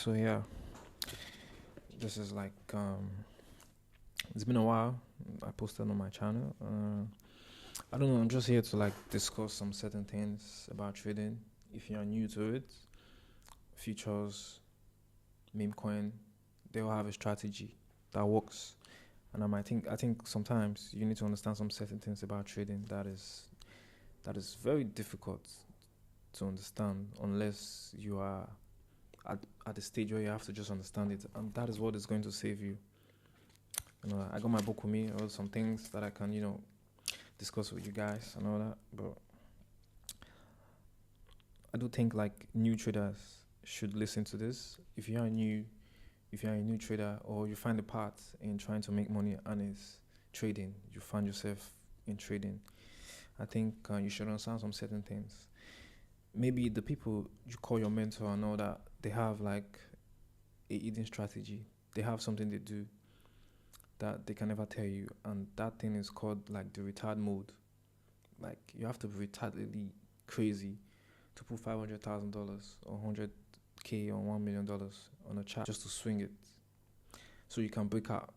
So yeah, this is like it's been a while. I posted on my channel. I don't know. I'm just here to like discuss some certain things about trading. If you're new to it, futures, meme coin, they all have a strategy that works. And I think sometimes you need to understand some certain things about trading that is very difficult to understand unless you are at, at the stage where you have to just understand it, and that is what is going to save you. I got my book with me. I wrote some things that I can, discuss with you guys and all that. But I do think like new traders should listen to this. If you're a new trader or you find a path in trying to make money and it's trading, you find yourself in trading. I think you should understand some certain things. Maybe the people you call your mentor and all that, they have like a hidden strategy. They have something they do that they can never tell you, and that thing is called like the retard mode. Like you have to be retardedly crazy to put $500,000 or 100K or $1 million on a chart just to swing it, so you can break out.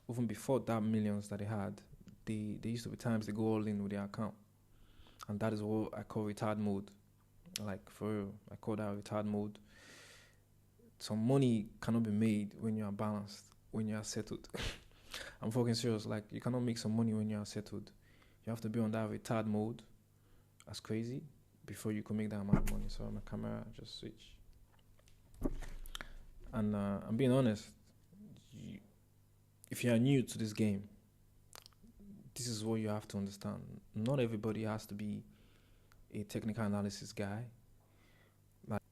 Even before that millions that they had, they used to be times they go all in with their account, and that is what I call retard mode. Like for real, I call that retard mode. Some money cannot be made when you are balanced, when you are settled. I'm fucking serious. Like you cannot make some money when you are settled. You have to be on that retard mode. That's crazy. Before you can make that amount of money. So my camera just switch. And I'm being honest. You, if you are new to this game, this is what you have to understand. Not everybody has to be a technical analysis guy.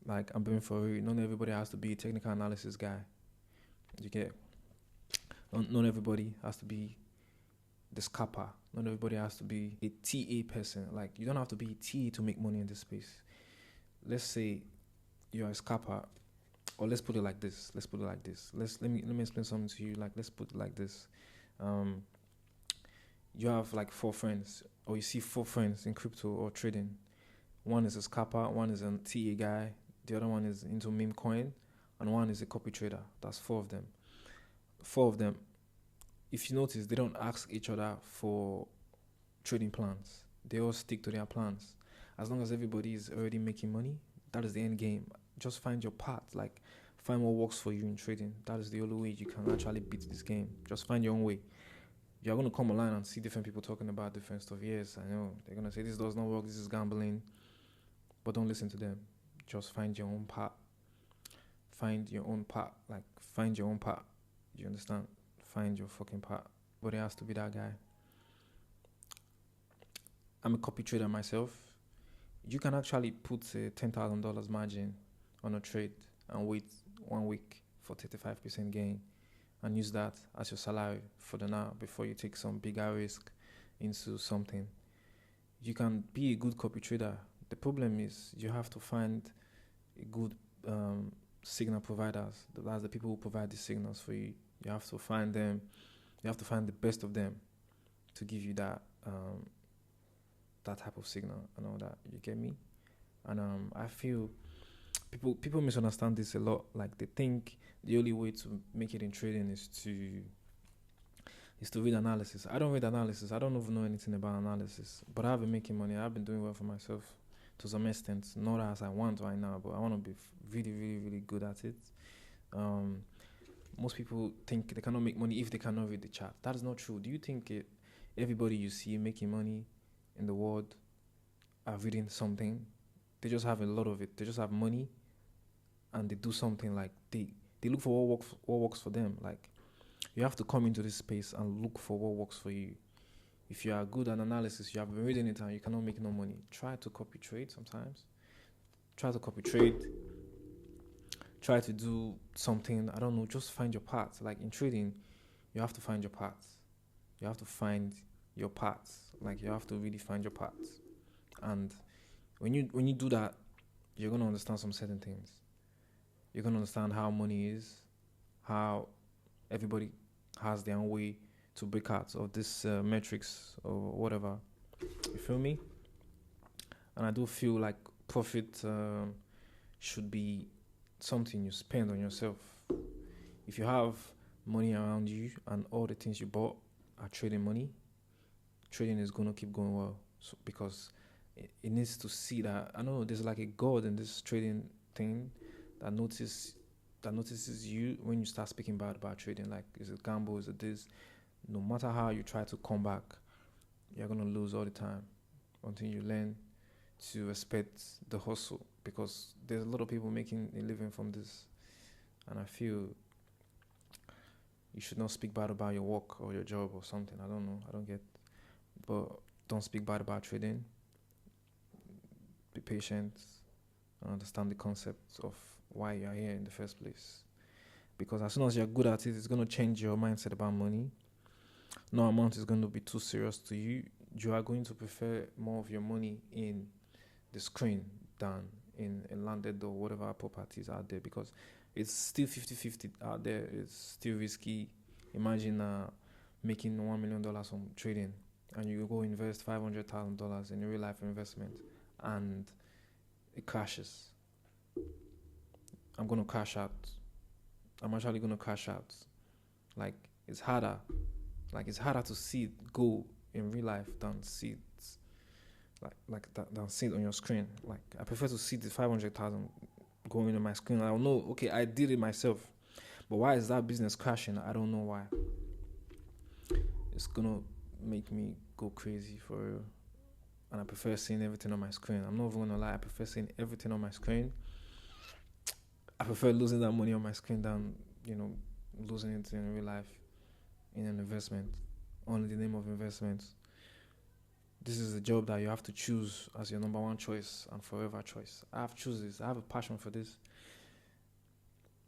Like I'm being for real. Not everybody has to be a technical analysis guy. You get. Not everybody has to be the scalper. Not everybody has to be a TA person. Like you don't have to be a TA to make money in this space. Let's say you're a scalper, or let's put it like this. Let me explain something to you. Like let's put it like this. Um, you have like four friends, or you see four friends in crypto or trading. One is a scalper, one is a TA guy, the other one is into meme coin, and one is a copy trader. That's four of them. Four of them. If you notice, they don't ask each other for trading plans. They all stick to their plans. As long as everybody is already making money, that is the end game. Just find your path. Like find what works for you in trading. That is the only way you can actually beat this game. Just find your own way. You're gonna come online and see different people talking about different stuff. Yes, I know. They're gonna say this does not work, this is gambling. But don't listen to them. Just find your own path. Find your own path. Like find your own path. You understand? Find your fucking path. But it has to be that guy. I'm a copy trader myself. You can actually put a $10,000 margin on a trade and wait 1 week for 35% gain and use that as your salary for the now before you take some bigger risk into something. You can be a good copy trader. The problem is you have to find a good signal providers. That's the people who provide the signals for you. You have to find them. You have to find the best of them to give you that type of signal and all that. You get me? And I feel people misunderstand this a lot. Like they think the only way to make it in trading is to read analysis. I don't read analysis. I don't even know anything about analysis. But I've been making money. I've been doing well for myself to some extent. Not as I want right now, but I want to be really, really, really good at it. Most people think they cannot make money if they cannot read the chart. That is not true. Do you think everybody you see making money in the world are reading something? They just have a lot of it. They just have money and they do something like they look for what works for them. Like you have to come into this space and look for what works for you. If you are good at analysis, you have been reading it and you cannot make no money, try to copy trade sometimes. Try to copy trade. Try to do something. I don't know. Just find your path. Like in trading, you have to find your path. You have to find your path. Like you have to really find your path. And when you do that, you're gonna understand some certain things. You're gonna understand how money is, how everybody has their own way to break out of this metrics or whatever. You feel me? And I do feel like profit should be something you spend on yourself. If you have money around you and all the things you bought are trading money, trading is gonna keep going well. So because it needs to see that I know there's like a god in this trading thing that notices you when you start speaking bad about trading. Like, is it gamble? Is it this? No matter how you try to come back, you're gonna lose all the time until you learn to respect the hustle, because there's a lot of people making a living from this, and I feel you should not speak bad about your work or your job or something. I don't know. I don't get, but don't speak bad about trading. Be patient and understand the concept of why you are here in the first place. Because as soon as you're good at it, it's going to change your mindset about money. No amount is going to be too serious to you. You are going to prefer more of your money in the screen than in landed or whatever properties out there, because it's still 50-50 out there. It's still risky. Imagine making $1 million from trading and you go invest $500,000 in a real life investment and it crashes. I'm going to crash out. I'm actually going to crash out. Like, it's harder. Like, it's harder to see it go in real life than see it than see it on your screen. Like, I prefer to see the 500,000 going on my screen. I don't know. Okay, I did it myself, but why is that business crashing? I don't know why. It's gonna make me go crazy for real. And I prefer seeing everything on my screen. I'm not even gonna lie. I prefer seeing everything on my screen. I prefer losing that money on my screen than losing it in real life in an investment, only the name of investment. This is a job that you have to choose as your number one choice and forever choice. I have chooses. I have a passion for this.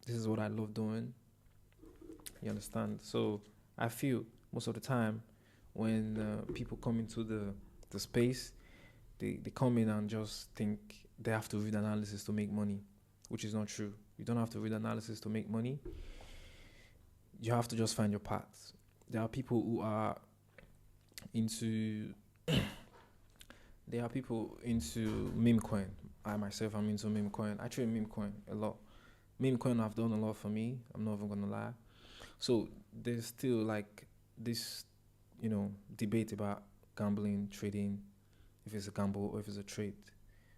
This is what I love doing. You understand? So I feel most of the time when people come into the space, they come in and just think they have to read analysis to make money, which is not true. You don't have to read analysis to make money. You have to just find your path. There are people who are into there are people into meme coin. I myself am into meme coin. I trade meme coin a lot. Meme coin have done a lot for me. I'm not even gonna lie. So there's still like this, debate about gambling, trading, if it's a gamble or if it's a trade,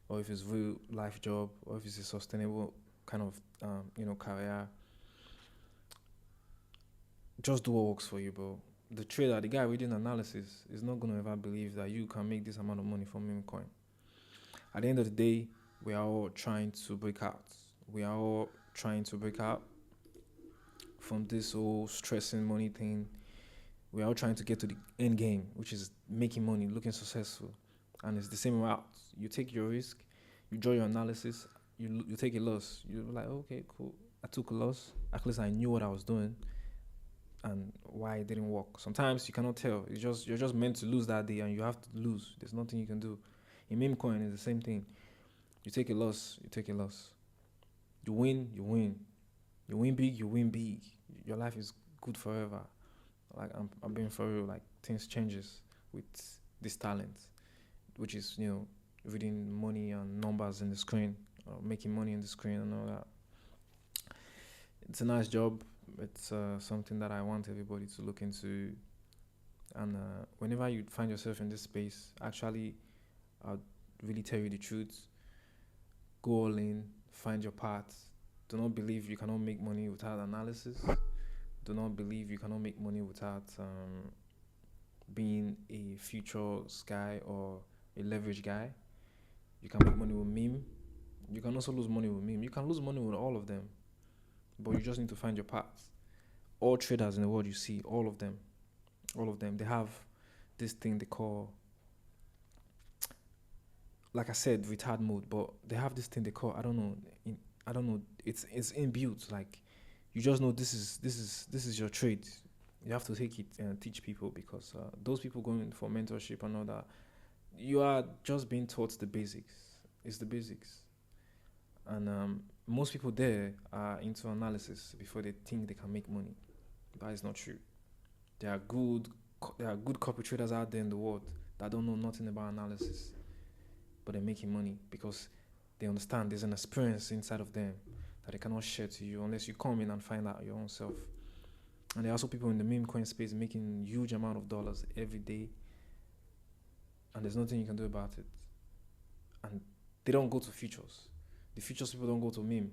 or if it's real life job, or if it's a sustainable kind of career. Just do what works for you, bro. The trader, the guy reading analysis, is not gonna ever believe that you can make this amount of money from meme coin. At the end of the day, we are all trying to break out. We are all trying to break out from this whole stressing money thing. We are all trying to get to the end game, which is making money, looking successful. And it's the same route. You take your risk, you draw your analysis, you take a loss. You're like, okay, cool. I took a loss. At least I knew what I was doing and why it didn't work. Sometimes you cannot tell. You're just meant to lose that day and you have to lose. There's nothing you can do. In meme coin, it's the same thing. You take a loss, you take a loss. You win, you win. You win big, you win big. Your life is good forever. Like, I'm being for real. Like, things changes with this talent, which is reading money and numbers in the screen, or making money in the screen and all that. It's a nice job. It's something that I want everybody to look into. And whenever you find yourself in this space, actually, I'll really tell you the truth. Go all in, find your path. Do not believe you cannot make money without analysis. Do not believe you cannot make money without being a futures guy or a leverage guy. You can make money with meme. You can also lose money with meme. You can lose money with all of them, but you just need to find your path. All traders in the world you see, all of them, they have this thing they call, like I said, retard mode, but they have this thing they call, I don't know, it's inbuilt. Like, you just know this is your trade. You have to take it and teach people, because those people going for mentorship and all that, you are just being taught the basics. It's the basics. And most people there are into analysis before they think they can make money. That is not true. There are good corporate traders out there in the world that don't know nothing about analysis, but they're making money because they understand there's an experience inside of them that they cannot share to you unless you come in and find out your own self. And there are also people in the meme coin space making huge amount of dollars every day, and there's nothing you can do about it. And they don't go to futures. The futures people don't go to meme.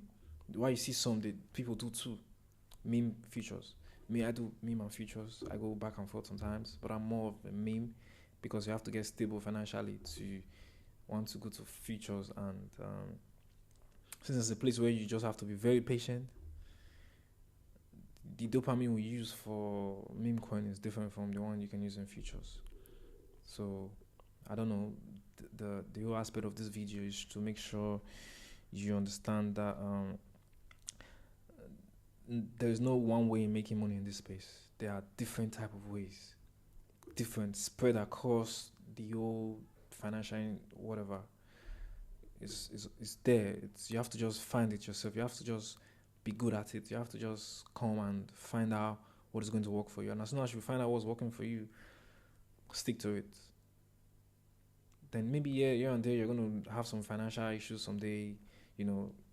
Why you see some people do too, meme futures. Me, I do meme and futures. I go back and forth sometimes, but I'm more of a meme because you have to get stable financially to want to go to futures. And since it's a place where you just have to be very patient, the dopamine we use for meme coin is different from the one you can use in futures. So I don't know. The whole aspect of this video is to make sure you understand that there is no one way in making money in this space. There are different type of ways, different spread across the whole financial whatever. It's there. You have to just find it yourself. You have to just be good at it. You have to just come and find out what is going to work for you. And as soon as you find out what's working for you, stick to it. Then maybe here and there you're going to have some financial issues someday,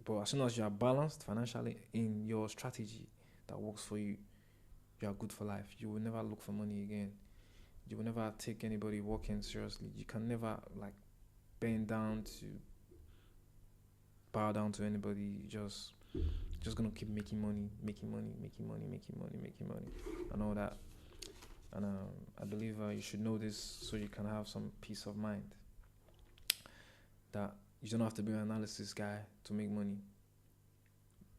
but as soon as you are balanced financially in your strategy that works for you, you are good for life. You will never look for money again. You will never take anybody working seriously. You can never bend down to bow down to anybody. You just gonna keep making money, and all that. And I believe you should know this so you can have some peace of mind. That you don't have to be an analysis guy to make money.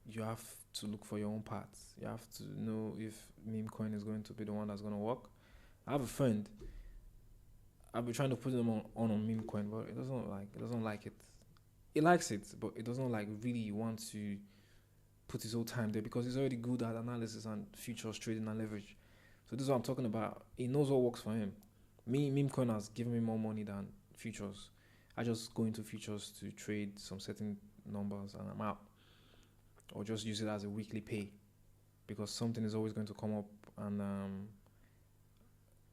You have to look for your own paths. You have to know if meme coin is going to be the one that's going to work. I have a friend. I've been trying to put them on meme coin, but it doesn't like it. It likes it, but it doesn't really want to put his whole time there because he's already good at analysis and futures trading and leverage. So this is what I'm talking about. He knows what works for him. Me, meme coin has given me more money than futures. I just go into futures to trade some certain numbers and I'm out. Or just use it as a weekly pay because something is always going to come up and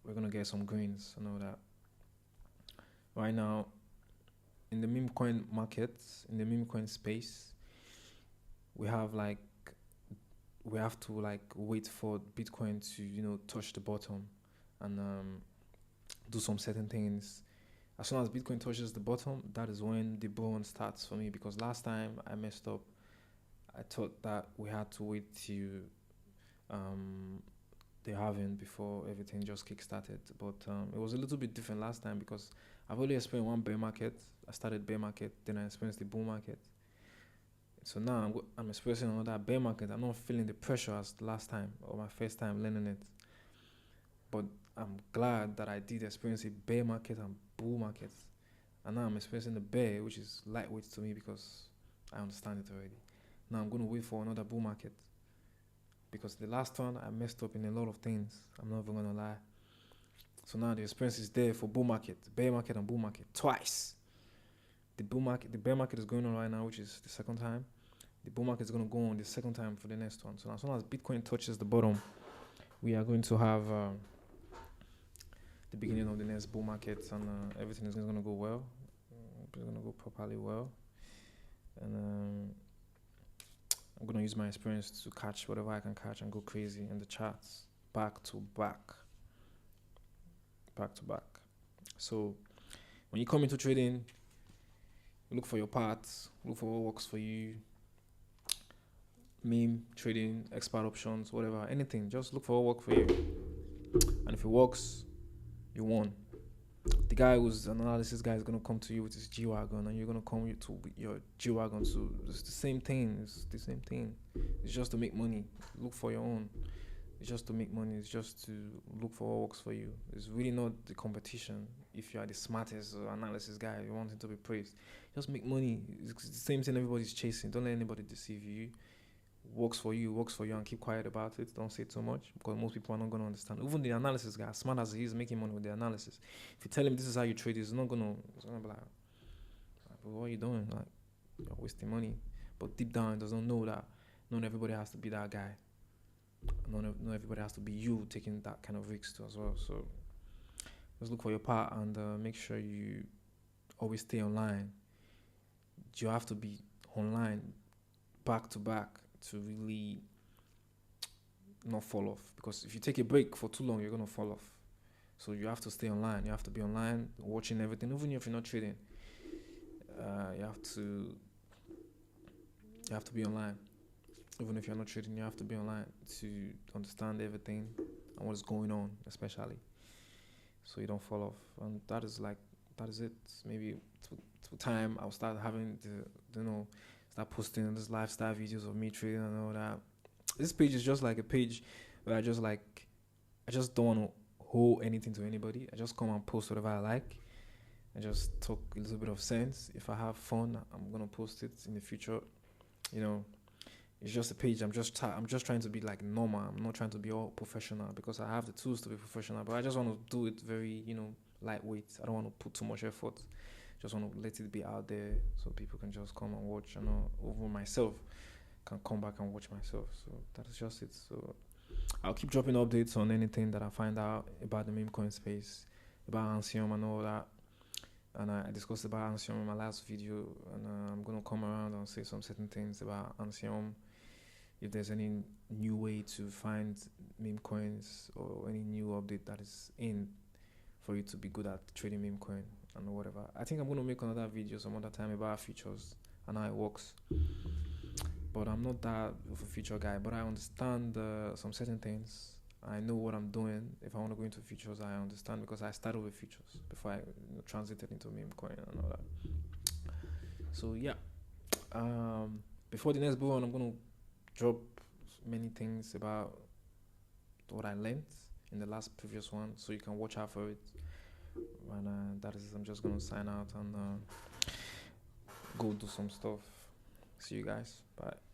we're going to get some greens and all that. Right now, in the meme coin market, in the meme coin space, we have to wait for Bitcoin to touch the bottom and do some certain things. As soon as Bitcoin touches the bottom, that is when the burn starts for me because last time I messed up. I thought that we had to wait till the halving before everything just kick-started. But it was a little bit different last time because I've only experienced one bear market. I started bear market, then I experienced the bull market. So now I'm experiencing another bear market. I'm not feeling the pressure as the last time or my first time learning it. But I'm glad that I did experience a bear market and bull market. And now I'm experiencing the bear, which is lightweight to me because I understand it already. Now I'm going to wait for another bull market because the last one I messed up in a lot of things. I'm not even going to lie. So now the experience is there for bull market, bear market and bull market twice. The bear market is going on right now, which is the second time. The bull market is going to go on the second time for the next one. So as soon as Bitcoin touches the bottom, we are going to have the beginning of the next bull market, and everything is going to go well. It's going to go properly well, and I'm going to use my experience to catch whatever I can catch and go crazy in the charts, back to back. So when you come into trading, look for your paths, look for what works for you. Meme, trading, expert options, whatever, anything. Just look for what works for you. And if it works, you won. The guy who's an analysis guy is going to come to you with his G-Wagon and you're going to come with your G-Wagon. So it's the same thing. It's just to make money. Look for your own. It's just to make money. It's just to look for what works for you. It's really not the competition. If you are the smartest analysis guy, you want him to be praised. Just make money. It's the same thing everybody's chasing. Don't let anybody deceive you. Works for you, and keep quiet about it. Don't say too much because most people are not going to understand. Even the analysis guy, as smart as he is, making money with the analysis. If you tell him this is how you trade, he's gonna be like, what are you doing? Like, you're wasting money. But deep down, he doesn't know that not everybody has to be that guy. Not everybody has to be you taking that kind of risk too as well. So just look for your part and make sure you always stay online. You have to be online back to back to really not fall off. Because if you take a break for too long, you're gonna fall off. So you have to stay online. You have to be online, watching everything, even if you're not trading. You have to be online. Even if you're not trading, you have to be online to understand everything and what's going on, especially so you don't fall off. And that is it. Maybe to time I'll start having to start posting these lifestyle videos of me trading and all that. This page is just like a page where I just don't want to hold anything to anybody. I just come and post whatever I like. I just talk a little bit of sense. If I have fun, I'm gonna post it in the future. You know, it's just a page. I'm just trying to be like normal. I'm not trying to be all professional because I have the tools to be professional. But I just want to do it very lightweight. I don't want to put too much effort. Just want to let it be out there so people can just come and watch. Over myself can come back and watch myself. So that's just it. So I'll keep dropping updates on anything that I find out about the meme coin space, about Ancium and all that. And I discussed about Ancium in my last video, and I'm gonna come around and say some certain things about Ancium. If there's any new way to find meme coins or any new update that is in for you to be good at trading meme coin and whatever. I think I'm gonna make another video some other time about features and how it works. But I'm not that of a feature guy, but I understand some certain things. I know what I'm doing. If I want to go into features, I understand because I started with features before I transited into meme coin and all that. So yeah, before the next video, I'm gonna drop many things about what I learned in the last previous one, so you can watch out for it. And that is, I'm just gonna sign out and go do some stuff. See you guys. Bye.